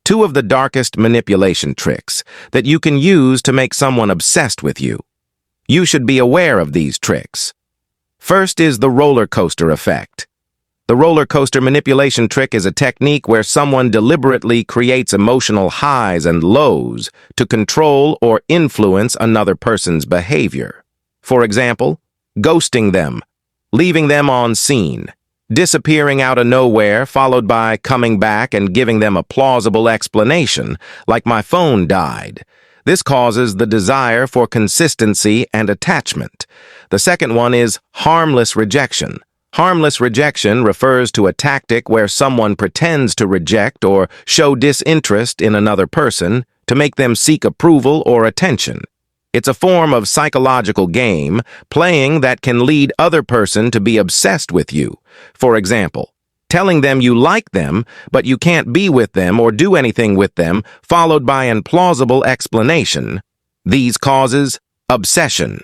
Two of the darkest manipulation tricks that you can use to make someone obsessed with you. You should be aware of these tricks. First is the roller coaster effect. The roller coaster manipulation trick is a technique where someone deliberately creates emotional highs and lows to control or influence another person's behavior. For example, ghosting them, leaving them on scene, disappearing out of nowhere followed by coming back and giving them a plausible explanation, like my phone died. This causes the desire for consistency and attachment. The second one is harmless rejection. Harmless rejection refers to a tactic where someone pretends to reject or show disinterest in another person to make them seek approval or attention. It's a form of psychological game playing that can lead other person to be obsessed with you. For example, telling them you like them, but you can't be with them or do anything with them, followed by an plausible explanation. These causes obsession.